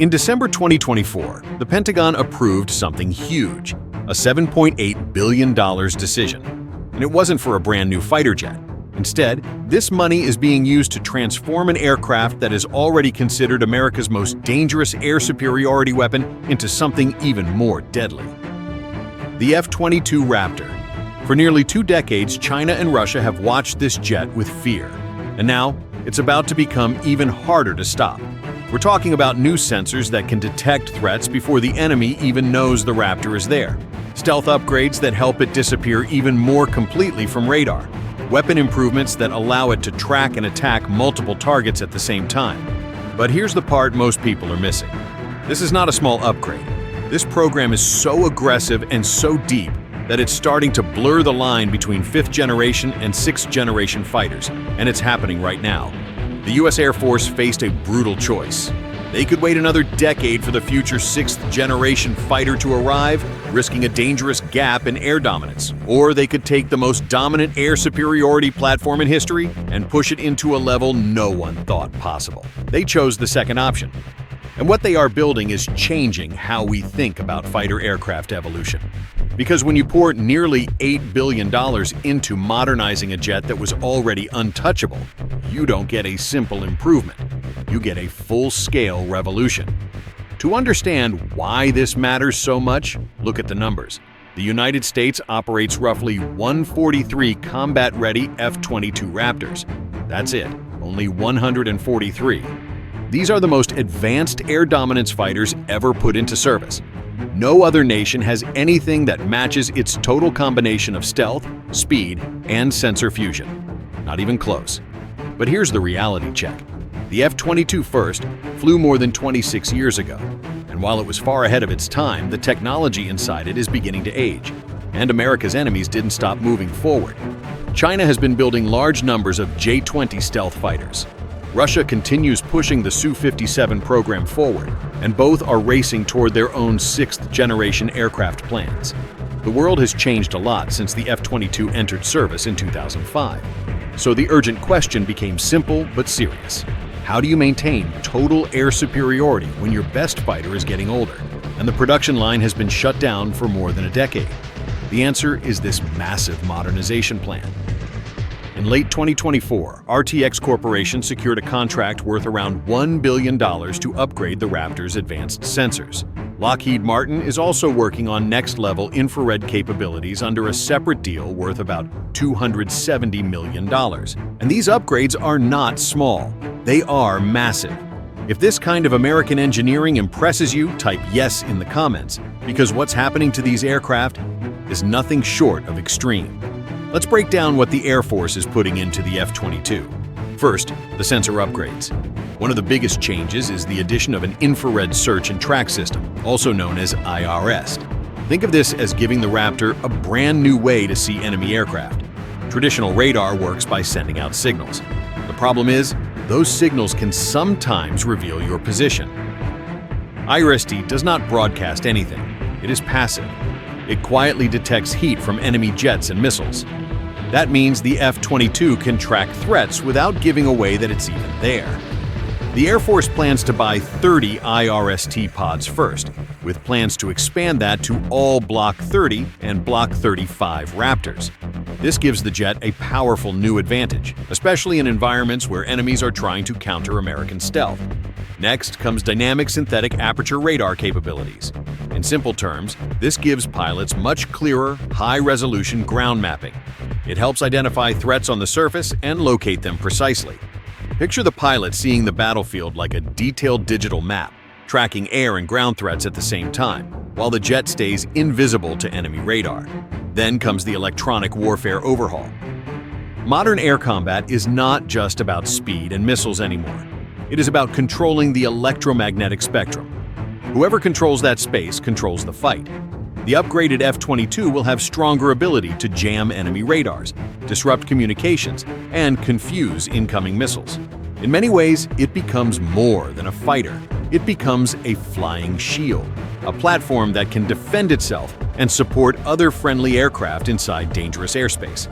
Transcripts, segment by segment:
In December 2024, the Pentagon approved something huge, a $7.8 billion decision. And it wasn't for a brand new fighter jet. Instead, this money is being used to transform an aircraft that is already considered America's most dangerous air superiority weapon into something even more deadly. The F-22 Raptor. For nearly 2 decades, China and Russia have watched this jet with fear. And now, it's about to become even harder to stop. We're talking about new sensors that can detect threats before the enemy even knows the Raptor is there. Stealth upgrades that help it disappear even more completely from radar. Weapon improvements that allow it to track and attack multiple targets at the same time. But here's the part most people are missing. This is not a small upgrade. This program is so aggressive and so deep that it's starting to blur the line between 5th generation and 6th generation fighters, and it's happening right now. The US Air Force faced a brutal choice. They could wait another decade for the future 6th generation fighter to arrive, risking a dangerous gap in air dominance. Or they could take the most dominant air superiority platform in history and push it into a level no one thought possible. They chose the second option. And what they are building is changing how we think about fighter aircraft evolution. Because when you pour nearly $8 billion into modernizing a jet that was already untouchable, you don't get a simple improvement. You get a full-scale revolution. To understand why this matters so much, look at the numbers. The United States operates roughly 143 combat-ready F-22 Raptors. That's it, only 143. These are the most advanced air dominance fighters ever put into service. No other nation has anything that matches its total combination of stealth, speed, and sensor fusion. Not even close. But here's the reality check. The F-22 first flew more than 26 years ago, and while it was far ahead of its time, the technology inside it is beginning to age, and America's enemies didn't stop moving forward. China has been building large numbers of J-20 stealth fighters. Russia continues pushing the Su-57 program forward, and both are racing toward their own 6th generation aircraft plans. The world has changed a lot since the F-22 entered service in 2005. So the urgent question became simple but serious. How do you maintain total air superiority when your best fighter is getting older, and the production line has been shut down for more than a decade? The answer is this massive modernization plan. In late 2024, RTX Corporation secured a contract worth around $1 billion to upgrade the Raptor's advanced sensors. Lockheed Martin is also working on next-level infrared capabilities under a separate deal worth about $270 million. And these upgrades are not small. They are massive. If this kind of American engineering impresses you, type yes in the comments, because what's happening to these aircraft is nothing short of extreme. Let's break down what the Air Force is putting into the F-22. First, the sensor upgrades. One of the biggest changes is the addition of an infrared search and track system, also known as IRS. Think of this as giving the Raptor a brand new way to see enemy aircraft. Traditional radar works by sending out signals. The problem is, those signals can sometimes reveal your position. IRST does not broadcast anything. It is passive. It quietly detects heat from enemy jets and missiles. That means the F-22 can track threats without giving away that it's even there. The Air Force plans to buy 30 IRST pods first, with plans to expand that to all Block 30 and Block 35 Raptors. This gives the jet a powerful new advantage, especially in environments where enemies are trying to counter American stealth. Next comes dynamic synthetic aperture radar capabilities. In simple terms, this gives pilots much clearer, high-resolution ground mapping. It helps identify threats on the surface and locate them precisely. Picture the pilot seeing the battlefield like a detailed digital map, tracking air and ground threats at the same time, while the jet stays invisible to enemy radar. Then comes the electronic warfare overhaul. Modern air combat is not just about speed and missiles anymore. It is about controlling the electromagnetic spectrum. Whoever controls that space controls the fight. The upgraded F-22 will have stronger ability to jam enemy radars, disrupt communications, and confuse incoming missiles. In many ways, it becomes more than a fighter. It becomes a flying shield, a platform that can defend itself and support other friendly aircraft inside dangerous airspace.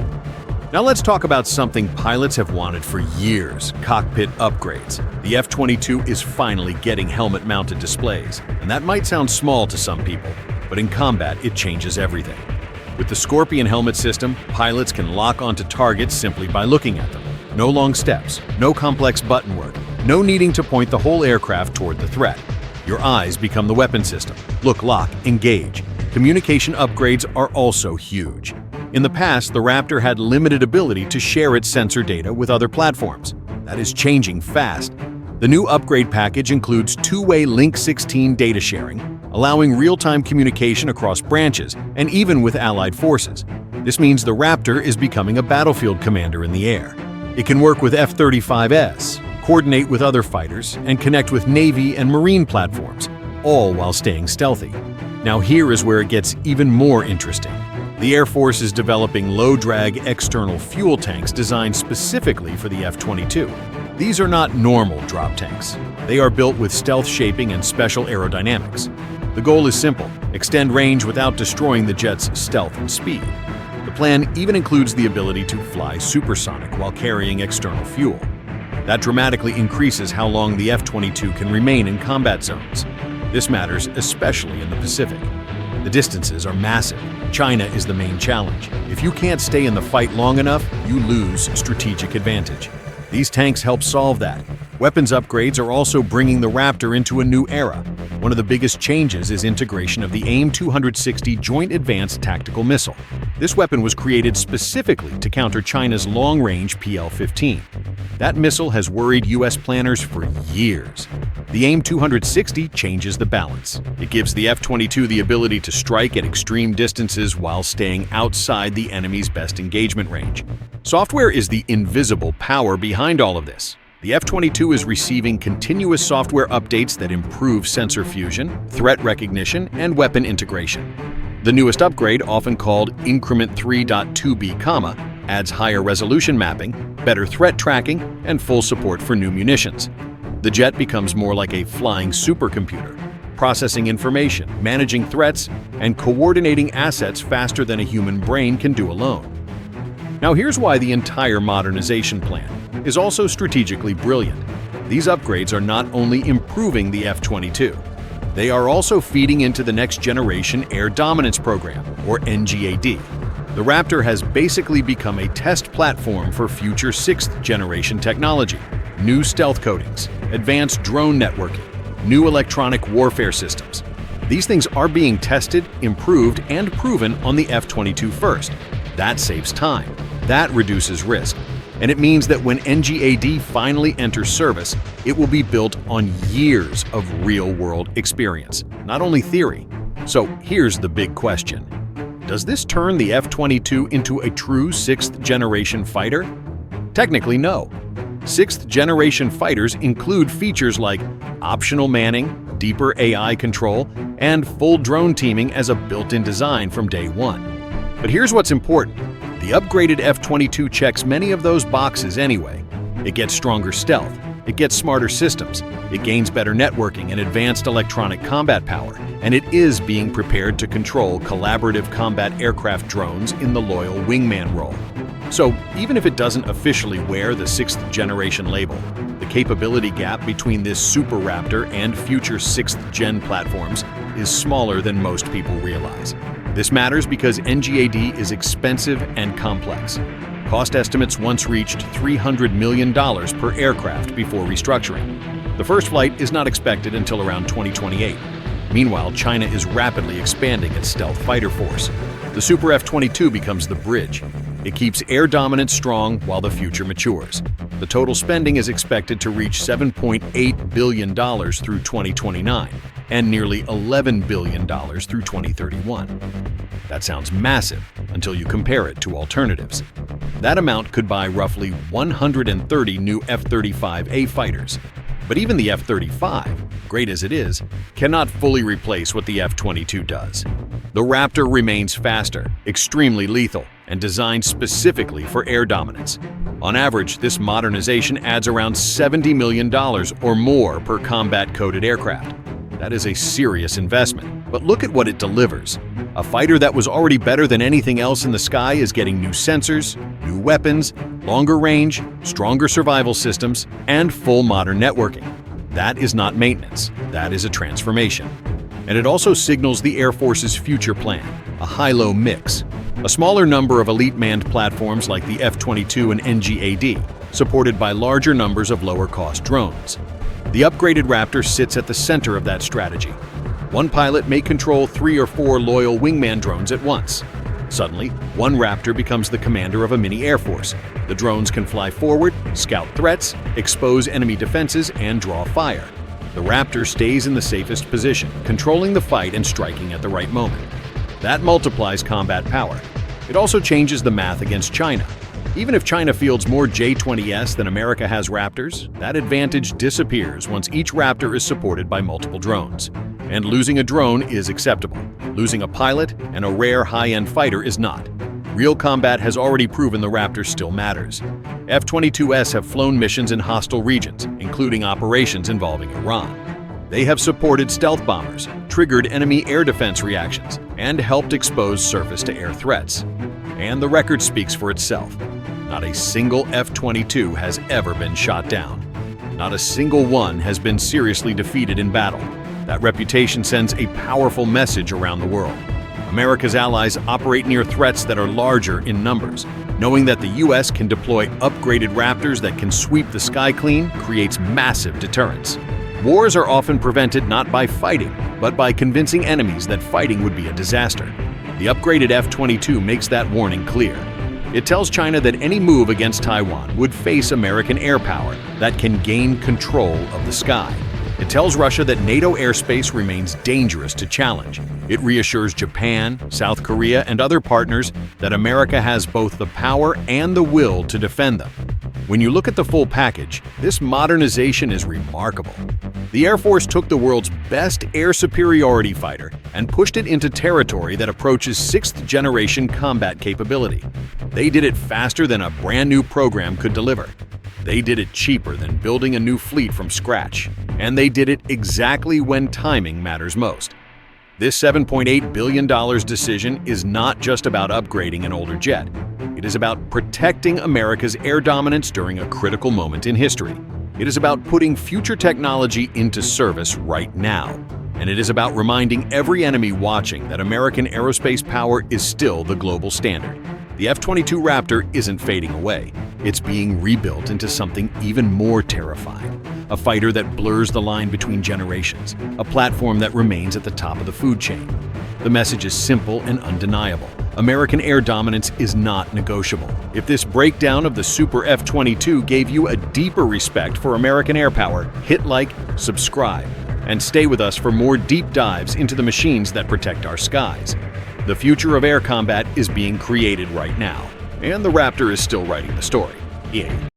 Now let's talk about something pilots have wanted for years: cockpit upgrades. The F-22 is finally getting helmet-mounted displays, and that might sound small to some people, but in combat it changes everything. With the Scorpion helmet system, pilots can lock onto targets simply by looking at them. No long steps, no complex button work, no needing to point the whole aircraft toward the threat. Your eyes become the weapon system. Look, lock, engage. Communication upgrades are also huge. In the past, the Raptor had limited ability to share its sensor data with other platforms. That is changing fast. The new upgrade package includes two-way Link 16 data sharing, allowing real-time communication across branches and even with allied forces. This means the Raptor is becoming a battlefield commander in the air. It can work with F-35s, coordinate with other fighters, and connect with Navy and Marine platforms, all while staying stealthy. Now here is where it gets even more interesting. The Air Force is developing low-drag external fuel tanks designed specifically for the F-22. These are not normal drop tanks. They are built with stealth shaping and special aerodynamics. The goal is simple: extend range without destroying the jet's stealth and speed. The plan even includes the ability to fly supersonic while carrying external fuel. That dramatically increases how long the F-22 can remain in combat zones. This matters especially in the Pacific. The distances are massive. China is the main challenge. If you can't stay in the fight long enough, you lose strategic advantage. These tanks help solve that. Weapons upgrades are also bringing the Raptor into a new era. One of the biggest changes is integration of the AIM-260 Joint Advanced Tactical Missile. This weapon was created specifically to counter China's long-range PL-15. That missile has worried U.S. planners for years. The AIM-260 changes the balance. It gives the F-22 the ability to strike at extreme distances while staying outside the enemy's best engagement range. Software is the invisible power behind all of this. The F-22 is receiving continuous software updates that improve sensor fusion, threat recognition, and weapon integration. The newest upgrade, often called Increment 3.2b, adds higher resolution mapping, better threat tracking, and full support for new munitions. The jet becomes more like a flying supercomputer, processing information, managing threats, and coordinating assets faster than a human brain can do alone. Now here's why the entire modernization plan is also strategically brilliant. These upgrades are not only improving the F-22, they are also feeding into the Next Generation Air Dominance Program, or NGAD. The Raptor has basically become a test platform for future 6th generation technology, new stealth coatings, advanced drone networking, new electronic warfare systems. These things are being tested, improved, and proven on the F-22 first. That saves time. That reduces risk. And it means that when NGAD finally enters service, it will be built on years of real-world experience, not only theory. So here's the big question. Does this turn the F-22 into a true 6th generation fighter? Technically, no. 6th generation fighters include features like optional manning, deeper AI control, and full drone teaming as a built-in design from day one. But here's what's important. The upgraded F-22 checks many of those boxes anyway. It gets stronger stealth, it gets smarter systems, it gains better networking and advanced electronic combat power, and it is being prepared to control collaborative combat aircraft drones in the loyal wingman role. So even if it doesn't officially wear the 6th generation label, the capability gap between this Super Raptor and future 6th Gen platforms is smaller than most people realize. This matters because NGAD is expensive and complex. Cost estimates once reached $300 million per aircraft before restructuring. The first flight is not expected until around 2028. Meanwhile, China is rapidly expanding its stealth fighter force. The Super F-22 becomes the bridge. It keeps air dominance strong while the future matures. The total spending is expected to reach $7.8 billion through 2029 and nearly $11 billion through 2031. That sounds massive until you compare it to alternatives. That amount could buy roughly 130 new F-35A fighters. But even the F-35, great as it is, cannot fully replace what the F-22 does. The Raptor remains faster, extremely lethal, and designed specifically for air dominance. On average, this modernization adds around $70 million or more per combat-coded aircraft. That is a serious investment, but look at what it delivers. A fighter that was already better than anything else in the sky is getting new sensors, new weapons, longer range, stronger survival systems, and full modern networking. That is not maintenance, that is a transformation. And it also signals the Air Force's future plan, a high-low mix. A smaller number of elite manned platforms like the F-22 and NGAD, supported by larger numbers of lower-cost drones. The upgraded Raptor sits at the center of that strategy. One pilot may control 3 or 4 loyal wingman drones at once. Suddenly, one Raptor becomes the commander of a mini Air Force. The drones can fly forward, scout threats, expose enemy defenses, and draw fire. The Raptor stays in the safest position, controlling the fight and striking at the right moment. That multiplies combat power. It also changes the math against China. Even if China fields more J-20S than America has Raptors, that advantage disappears once each Raptor is supported by multiple drones. And losing a drone is acceptable. Losing a pilot and a rare high-end fighter is not. Real combat has already proven the Raptor still matters. F-22s have flown missions in hostile regions, including operations involving Iran. They have supported stealth bombers, triggered enemy air defense reactions, and helped expose surface-to-air threats. And the record speaks for itself. Not a single F-22 has ever been shot down. Not a single one has been seriously defeated in battle. That reputation sends a powerful message around the world. America's allies operate near threats that are larger in numbers. Knowing that the U.S. can deploy upgraded Raptors that can sweep the sky clean creates massive deterrence. Wars are often prevented not by fighting, but by convincing enemies that fighting would be a disaster. The upgraded F-22 makes that warning clear. It tells China that any move against Taiwan would face American air power that can gain control of the sky. It tells Russia that NATO airspace remains dangerous to challenge. It reassures Japan, South Korea, and other partners that America has both the power and the will to defend them. When you look at the full package, this modernization is remarkable. The Air Force took the world's best air superiority fighter and pushed it into territory that approaches 6th-generation combat capability. They did it faster than a brand new program could deliver. They did it cheaper than building a new fleet from scratch. And they did it exactly when timing matters most. This $7.8 billion decision is not just about upgrading an older jet. It is about protecting America's air dominance during a critical moment in history. It is about putting future technology into service right now. And it is about reminding every enemy watching that American aerospace power is still the global standard. The F-22 Raptor isn't fading away. It's being rebuilt into something even more terrifying. A fighter that blurs the line between generations. A platform that remains at the top of the food chain. The message is simple and undeniable. American air dominance is not negotiable. If this breakdown of the Super F-22 gave you a deeper respect for American air power, hit like, subscribe, and stay with us for more deep dives into the machines that protect our skies. The future of air combat is being created right now, and the Raptor is still writing the story. Yay.